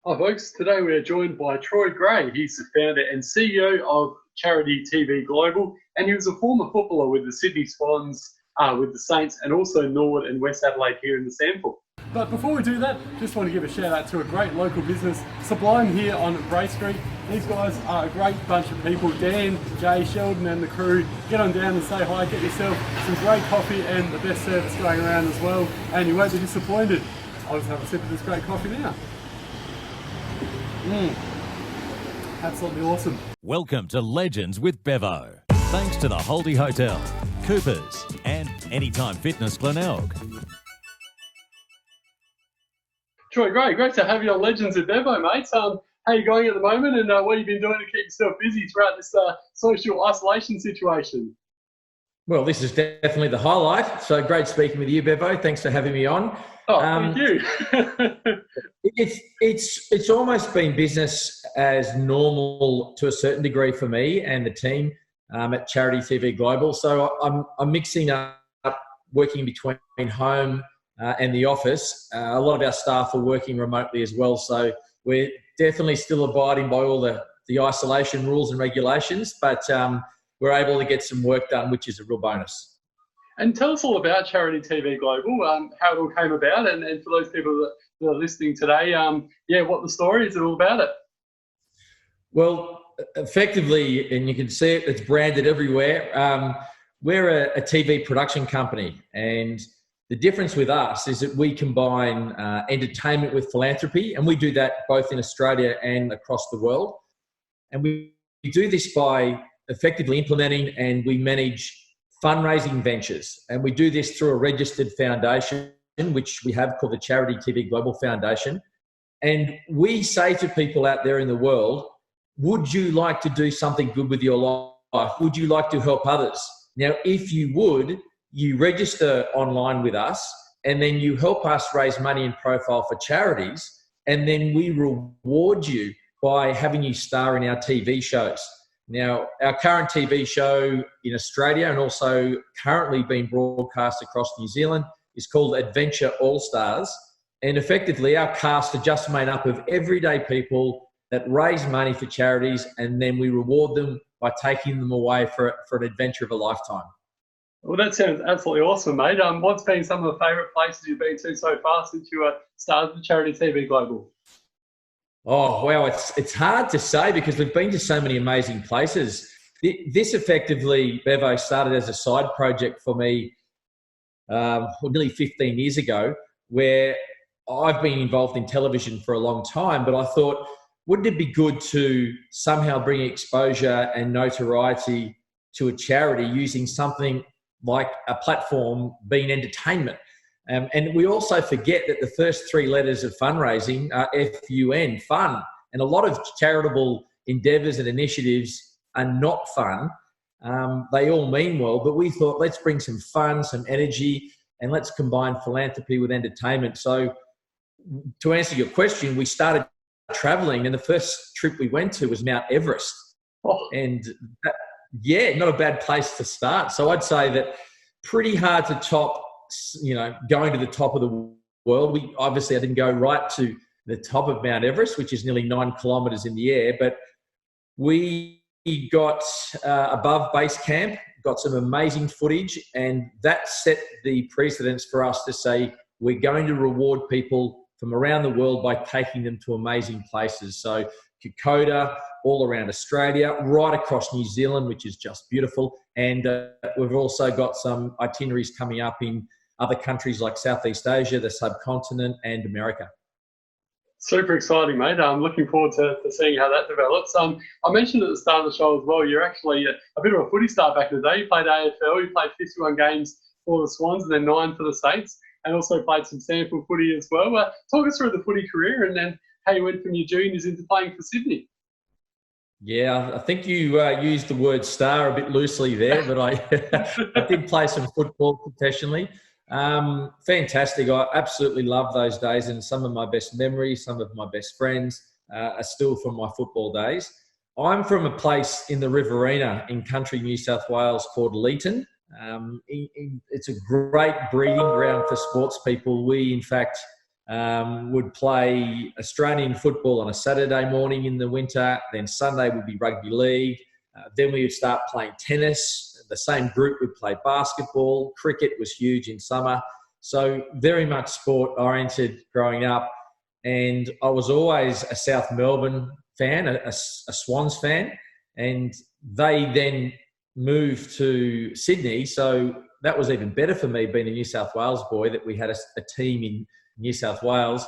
Hi, folks. Today we are joined by Troy Gray. He's the founder and CEO of Charity TV Global, and he was a former footballer with the Sydney Swans, with the Saints, and also Norwood and West Adelaide here in the Sample. But before we do that, just want to give a shout out to a great local business, Sublime, here on Bray Street. These guys are a great bunch of people. Dan, Jay, Sheldon and the crew, get on down and say hi, get yourself some great coffee and the best service going around as well, and you won't be disappointed. I'll just have a sip of this great coffee now. Absolutely awesome. Welcome to Legends with Bevo. Thanks to the Holdy Hotel, Coopers, and Anytime Fitness Glenelg. Troy Gray, great to have you on Legends with Bevo, mate. How are you going at the moment, and what have you been doing to keep yourself busy throughout this social isolation situation? Well, this is definitely the highlight. So great speaking with you, Bevo. Thanks for having me on. Oh, thank you. It's almost been business as normal to a certain degree for me and the team at Charity TV Global. So I'm mixing up working between home and the office. A lot of our staff are working remotely as well. So we're definitely still abiding by all the isolation rules and regulations, but we're able to get some work done, which is a real bonus. And tell us all about Charity TV Global, how it all came about, and for those people that are listening today, what the story is all about it. Well, effectively, and you can see it, it's branded everywhere. We're a TV production company, and the difference with us is that we combine entertainment with philanthropy, and we do that both in Australia and across the world. And we do this by effectively implementing, and we manage fundraising ventures. And we do this through a registered foundation, which we have called the Charity TV Global Foundation. And we say to people out there in the world, would you like to do something good with your life? Would you like to help others? Now, if you would, you register online with us, and then you help us raise money and profile for charities, and then we reward you by having you star in our TV shows. Now, our current TV show in Australia and also currently being broadcast across New Zealand is called Adventure All Stars. And effectively, our cast are just made up of everyday people that raise money for charities, and then we reward them by taking them away for an adventure of a lifetime. Well, that sounds absolutely awesome, mate. What's been some of the favourite places you've been to so far since you started Charity TV Global? Oh, well, it's hard to say because we've been to so many amazing places. This effectively, Bevo, started as a side project for me nearly 15 years ago, where I've been involved in television for a long time, but I thought, wouldn't it be good to somehow bring exposure and notoriety to a charity using something like a platform being entertainment? And we also forget that the first three letters of fundraising are F-U-N, fun. And a lot of charitable endeavours and initiatives are not fun. They all mean well, but we thought, let's bring some fun, some energy, and let's combine philanthropy with entertainment. So to answer your question, we started travelling, and the first trip we went to was Mount Everest. Oh. And not a bad place to start. So I'd say that pretty hard to top, going to the top of the world. I didn't go right to the top of Mount Everest, which is nearly 9 kilometres in the air, but we got above base camp, got some amazing footage, and that set the precedence for us to say we're going to reward people from around the world by taking them to amazing places. So Kilda, all around Australia, right across New Zealand, which is just beautiful. And we've also got some itineraries coming up in other countries like Southeast Asia, the subcontinent, and America. Super exciting, mate. I'm looking forward to seeing how that develops. I mentioned at the start of the show as well, you're actually a bit of a footy star back in the day. You played AFL, you played 51 games for the Swans and then 9 for the Saints, and also played some sample footy as well. Talk us through the footy career and then how you went from your juniors into playing for Sydney. Yeah, I think you used the word star a bit loosely there, but I did play some football professionally. Fantastic. I absolutely love those days, and some of my best memories, some of my best friends are still from my football days. I'm from a place in the Riverina in country New South Wales called Leeton. It's a great breeding ground for sports people. We, in fact, would play Australian football on a Saturday morning in the winter. Then Sunday would be rugby league. Then we would start playing tennis. The same group would play basketball. Cricket was huge in summer. So very much sport-oriented growing up. And I was always a South Melbourne fan, a Swans fan. And they then moved to Sydney. So that was even better for me, being a New South Wales boy, that we had a team in New South Wales.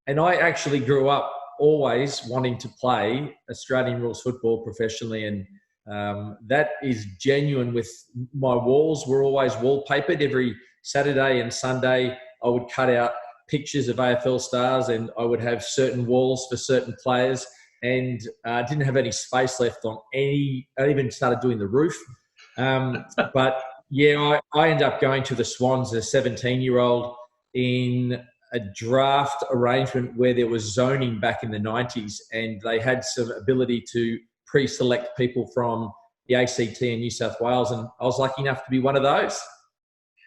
And I actually grew up always wanting to play Australian rules football professionally. And that is genuine. With my walls were always wallpapered. Every Saturday and Sunday, I would cut out pictures of AFL stars, and I would have certain walls for certain players, and didn't have any space left on any. I even started doing the roof. But yeah, I ended up going to the Swans as a 17-year-old in a draft arrangement where there was zoning back in the 90s, and they had some ability to pre-select people from the ACT in New South Wales, and I was lucky enough to be one of those.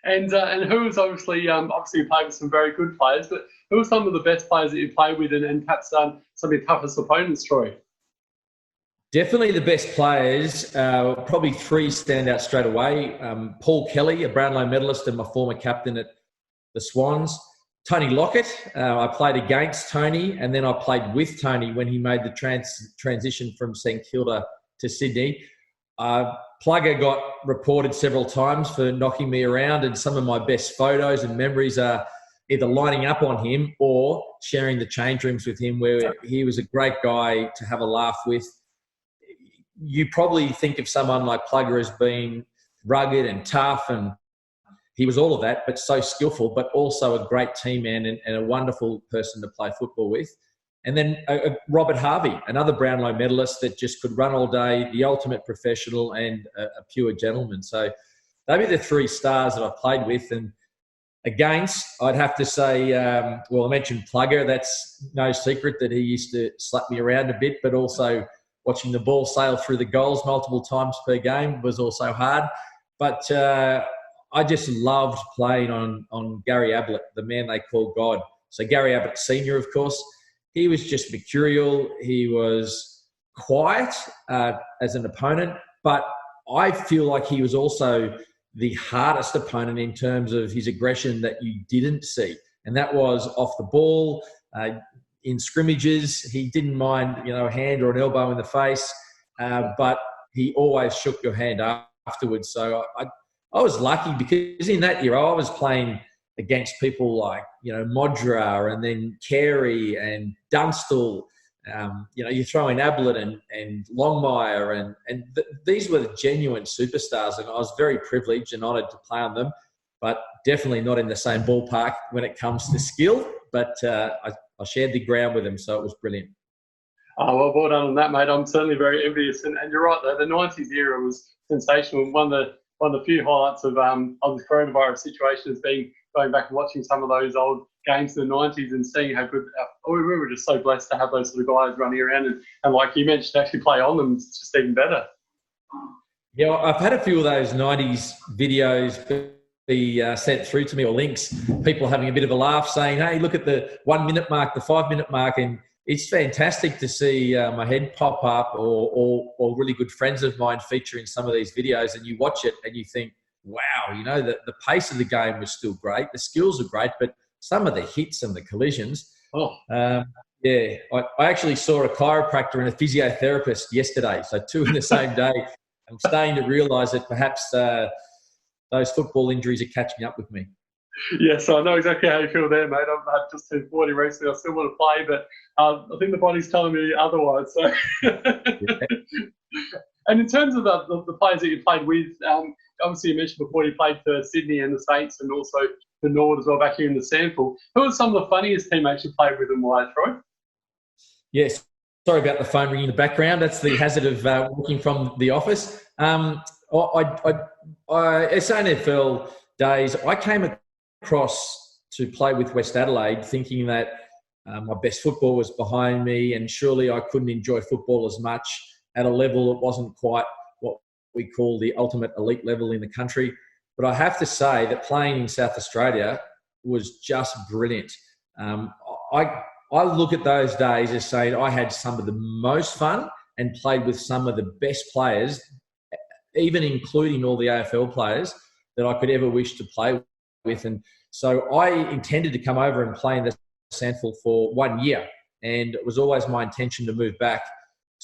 And who was obviously you played with some very good players, but who were some of the best players that you played with, and perhaps some of your toughest opponents, Troy? Definitely the best players. Probably three stand out straight away. Paul Kelly, a Brownlow medalist and my former captain at the Swans. Tony Lockett. I played against Tony, and then I played with Tony when he made the transition from St Kilda to Sydney. Plugger got reported several times for knocking me around, and some of my best photos and memories are either lining up on him or sharing the change rooms with him, where he was a great guy to have a laugh with. You probably think of someone like Plugger as being rugged and tough, and he was all of that, but so skillful, but also a great team man and a wonderful person to play football with. And then Robert Harvey, another Brownlow medalist that just could run all day, the ultimate professional and a pure gentleman. So they'd be the three stars that I played with. And against, I'd have to say, I mentioned Plugger. That's no secret that he used to slap me around a bit, but also watching the ball sail through the goals multiple times per game was also hard. But I just loved playing on Gary Ablett, the man they call God. So Gary Ablett Sr., of course. He was just mercurial. He was quiet as an opponent, but I feel like he was also the hardest opponent in terms of his aggression that you didn't see. And that was off the ball, in scrimmages. He didn't mind, a hand or an elbow in the face, but he always shook your hand afterwards. So I was lucky, because in that year I was playing against people like, Modra, and then Carey and Dunstall. You throw in Ablett and Longmire, and these were the genuine superstars, and I was very privileged and honoured to play on them, but definitely not in the same ballpark when it comes to skill. But I shared the ground with them, so it was brilliant. Oh, well done on that, mate. I'm certainly very envious. And you're right, though, the 90s era was sensational. One of the few highlights of the coronavirus situation has been going back and watching some of those old games in the 90s and seeing how good we were. Just so blessed to have those sort of guys running around and like you mentioned, actually play on them. It's just even better. Yeah, I've had a few of those 90s videos be sent through to me, or links, people having a bit of a laugh saying, hey, look at the 1 minute mark, the 5 minute mark. And it's fantastic to see my head pop up, or really good friends of mine feature in some of these videos, and you watch it and you think, wow, the pace of the game was still great. The skills are great, but some of the hits and the collisions. I actually saw a chiropractor and a physiotherapist yesterday, so two in the same day. I'm starting to realise that perhaps those football injuries are catching up with me. Yes, I know exactly how you feel there, mate. I've just turned 40 recently. I still want to play, but I think the body's telling me otherwise. So. And in terms of the players that you played with, obviously you mentioned before you played for Sydney and the Saints, and also for Nord as well back here in the Sample. Who are some of the funniest teammates you played with and why, Troy? Yes. Sorry about the phone ringing in the background. That's the hazard of working from the office. SANFL days, I came across to play with West Adelaide thinking that my best football was behind me, and surely I couldn't enjoy football as much at a level that wasn't quite what we call the ultimate elite level in the country. But I have to say that playing in South Australia was just brilliant. Um, I look at those days as saying I had some of the most fun and played with some of the best players, even including all the AFL players that I could ever wish to play with. And so I intended to come over and play in the SANFL for 1 year. And it was always my intention to move back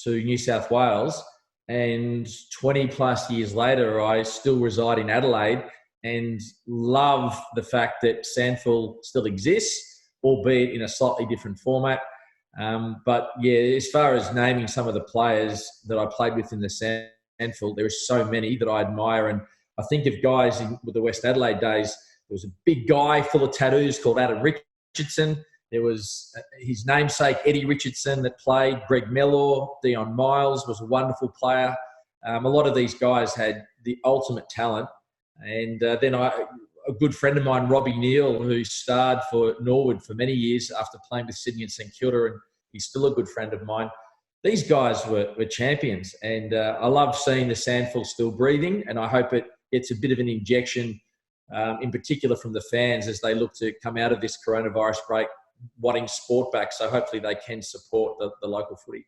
to New South Wales. And 20 plus years later, I still reside in Adelaide and love the fact that SANFL still exists, albeit in a slightly different format. But yeah, as far as naming some of the players that I played with in the SANFL, there are so many that I admire. And I think of guys with the West Adelaide days. There was a big guy full of tattoos called Adam Richardson. There was his namesake, Eddie Richardson, that played. Greg Mellor, Dion Miles was a wonderful player. A lot of these guys had the ultimate talent. And then a good friend of mine, Robbie Neal, who starred for Norwood for many years after playing with Sydney and St Kilda, and he's still a good friend of mine. These guys were champions, and I love seeing the SANFL still breathing, and I hope it gets a bit of an injection, in particular from the fans as they look to come out of this coronavirus break wanting sport back. So hopefully they can support the local footy.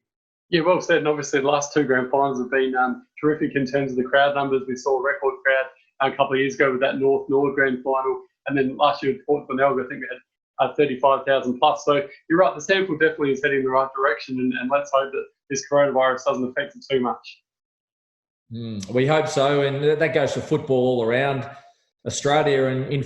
Yeah, well said. And obviously the last two grand finals have been terrific in terms of the crowd numbers. We saw a record crowd a couple of years ago with that North grand final. And then last year at Port Glenelg, I think we had 35,000 plus. So you're right, the SANFL definitely is heading in the right direction. And let's hope that this coronavirus doesn't affect it too much. We hope so. And that goes for football all around Australia. And in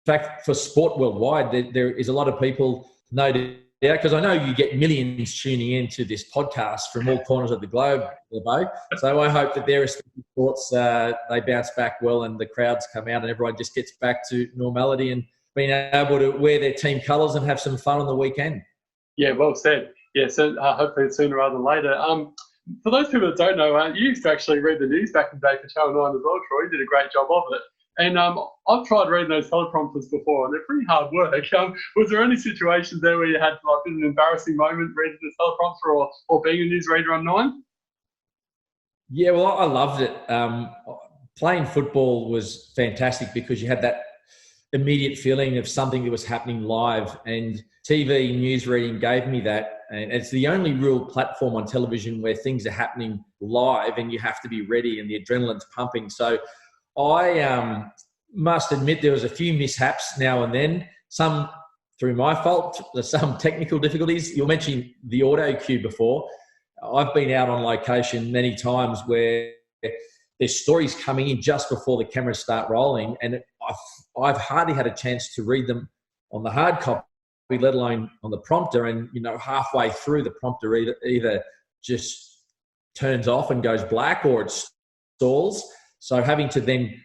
fact, for sport worldwide, there is a lot of people, no doubt, because I know you get millions tuning into this podcast from all corners of the globe, Bevo. So I hope that their respective sports, they bounce back well and the crowds come out and everyone just gets back to normality and being able to wear their team colours and have some fun on the weekend. Yeah, well said. Yeah, so hopefully sooner rather than later. For those people that don't know, you used to actually read the news back in the day for Channel 9 as well, Troy. You did a great job of it. And I've tried reading those teleprompters before, and they're pretty hard work. Was there any situations there where you had like an embarrassing moment reading the teleprompter or being a newsreader on 9? Yeah, well, I loved it. Playing football was fantastic because you had that immediate feeling of something that was happening live, and TV news reading gave me that. And it's the only real platform on television where things are happening live and you have to be ready and the adrenaline's pumping. So I must admit there was a few mishaps now and then, some through my fault, some technical difficulties. You mentioned the auto cue before. I've been out on location many times where there's stories coming in just before the cameras start rolling, and I've hardly had a chance to read them on the hard copy, let alone on the prompter. And, halfway through, the prompter either just turns off and goes black or it stalls. So having to then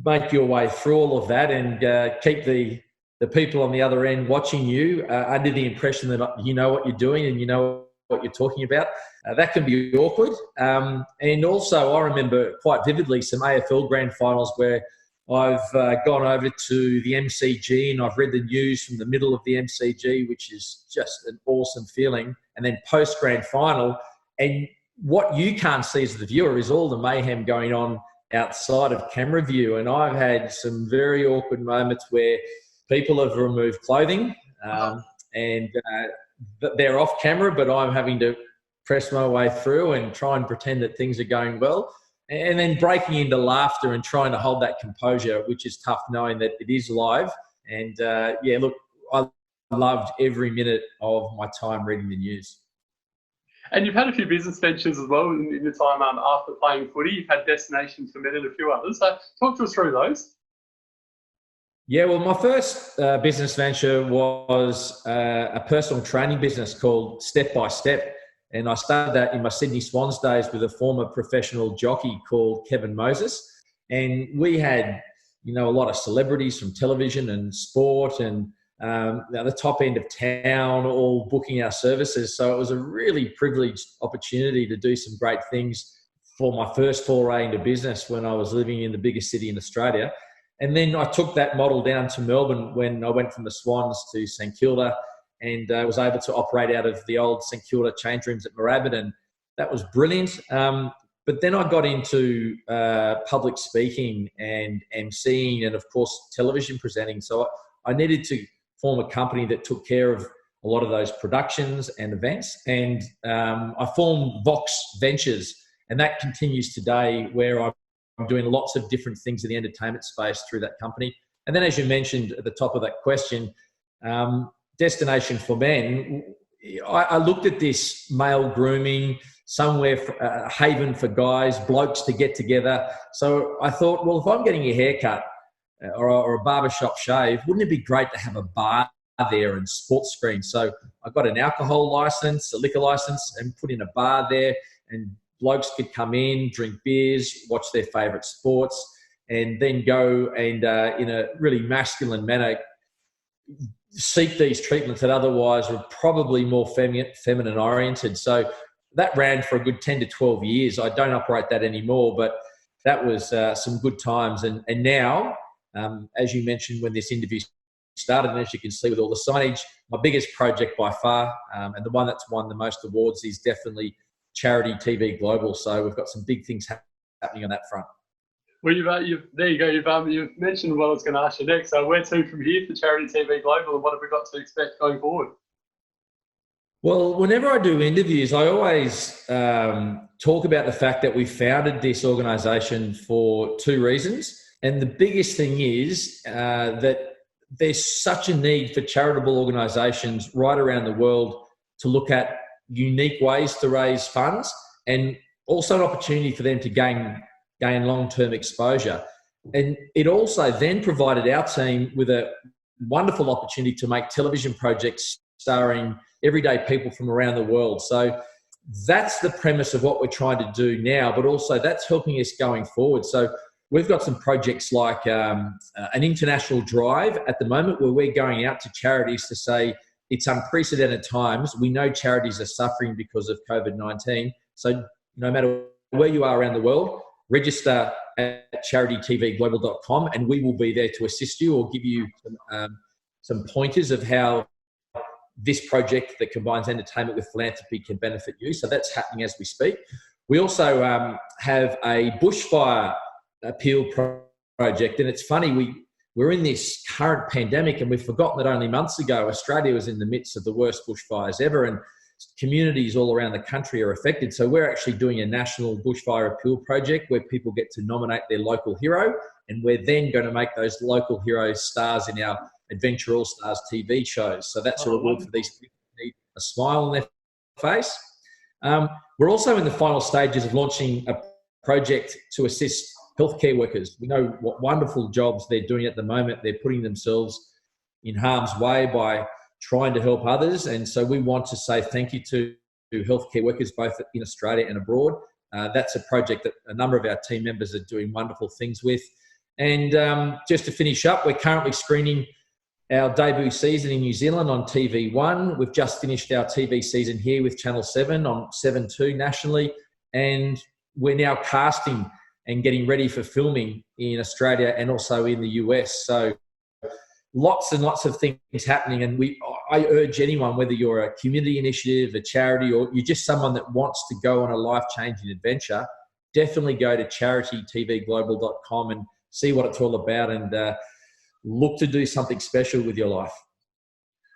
make your way through all of that and keep the people on the other end watching you under the impression that you know what you're doing and you know what you're talking about, that can be awkward. And also I remember quite vividly some AFL grand finals where I've gone over to the MCG and I've read the news from the middle of the MCG, which is just an awesome feeling. And then post grand final, and what you can't see as the viewer is all the mayhem going on outside of camera view. And I've had some very awkward moments where people have removed clothing and they're off camera, but I'm having to press my way through and try and pretend that things are going well. And then breaking into laughter and trying to hold that composure, which is tough knowing that it is live. And look, I loved every minute of my time reading the news. And you've had a few business ventures as well in your time after playing footy. You've had Destinations for Men and a few others. So talk to us through those. Yeah, well, my first business venture was a personal training business called Step by Step. And I started that in my Sydney Swans days with a former professional jockey called Kevin Moses. And we had, a lot of celebrities from television and sport and the top end of town all booking our services. So it was a really privileged opportunity to do some great things for my first foray into business when I was living in the biggest city in Australia. And then I took that model down to Melbourne when I went from the Swans to St Kilda and was able to operate out of the old St Kilda change rooms at Moorabbin, and that was brilliant. But then I got into public speaking and emceeing and, of course, television presenting. So I needed to former company that took care of a lot of those productions and events. And I formed Vox Ventures, and that continues today, where I'm doing lots of different things in the entertainment space through that company. And then, as you mentioned at the top of that question, Destination for Men, I looked at this male grooming, somewhere, a haven for guys, blokes to get together. So I thought, well, if I'm getting a haircut or a barbershop shave, wouldn't it be great to have a bar there and sports screen? So I got an alcohol license, a liquor license, and put in a bar there, and blokes could come in, drink beers, watch their favourite sports, and then go and, in a really masculine manner, seek these treatments that otherwise were probably more feminine oriented. So that ran for a good 10 to 12 years. I don't operate that anymore, but that was some good times. And now, as you mentioned when this interview started, and as you can see with all the signage, my biggest project by far, and the one that's won the most awards, is definitely Charity TV Global. So we've got some big things happening on that front. Well, there you go. You've mentioned what I was going to ask you next. So where to from here for Charity TV Global, and what have we got to expect going forward? Well, whenever I do interviews, I always talk about the fact that we founded this organisation for two reasons. And the biggest thing is that there's such a need for charitable organisations right around the world to look at unique ways to raise funds, and also an opportunity for them to gain long-term exposure. And it also then provided our team with a wonderful opportunity to make television projects starring everyday people from around the world. So that's the premise of what we're trying to do now, but also that's helping us going forward. So we've got some projects like an international drive at the moment, where we're going out to charities to say, it's unprecedented times. We know charities are suffering because of COVID-19. So no matter where you are around the world, register at charitytvglobal.com, and we will be there to assist you or give you some pointers of how this project that combines entertainment with philanthropy can benefit you. So that's happening as we speak. We also have a bushfire appeal project, and it's funny, we're in this current pandemic, and we've forgotten that only months ago Australia was in the midst of the worst bushfires ever, and communities all around the country are affected. So we're actually doing a national bushfire appeal project where people get to nominate their local hero, and we're then going to make those local heroes stars in our Adventure All Stars TV shows. So that's a reward for these people who need a smile on their face. We're also in the final stages of launching a project to assist healthcare workers. We know what wonderful jobs they're doing at the moment. They're putting themselves in harm's way by trying to help others. And so we want to say thank you to healthcare workers, both in Australia and abroad. That's a project that a number of our team members are doing wonderful things with. And just to finish up, we're currently screening our debut season in New Zealand on TV1. We've just finished our TV season here with Channel 7 on 7.2 nationally. And we're now casting and getting ready for filming in Australia and also in the US. So lots and lots of things happening. And I urge anyone, whether you're a community initiative, a charity, or you're just someone that wants to go on a life-changing adventure, definitely go to charitytvglobal.com and see what it's all about, and look to do something special with your life.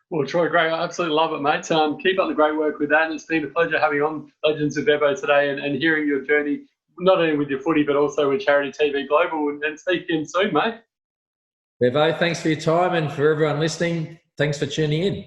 Well, Troy, great. I absolutely love it, mate. Keep up the great work with that. And it's been a pleasure having on Legends of Bevo today and hearing your journey, not only with your footy, but also with Charity TV Global. And speak again soon, mate. Bevo, thanks for your time, and for everyone listening, thanks for tuning in.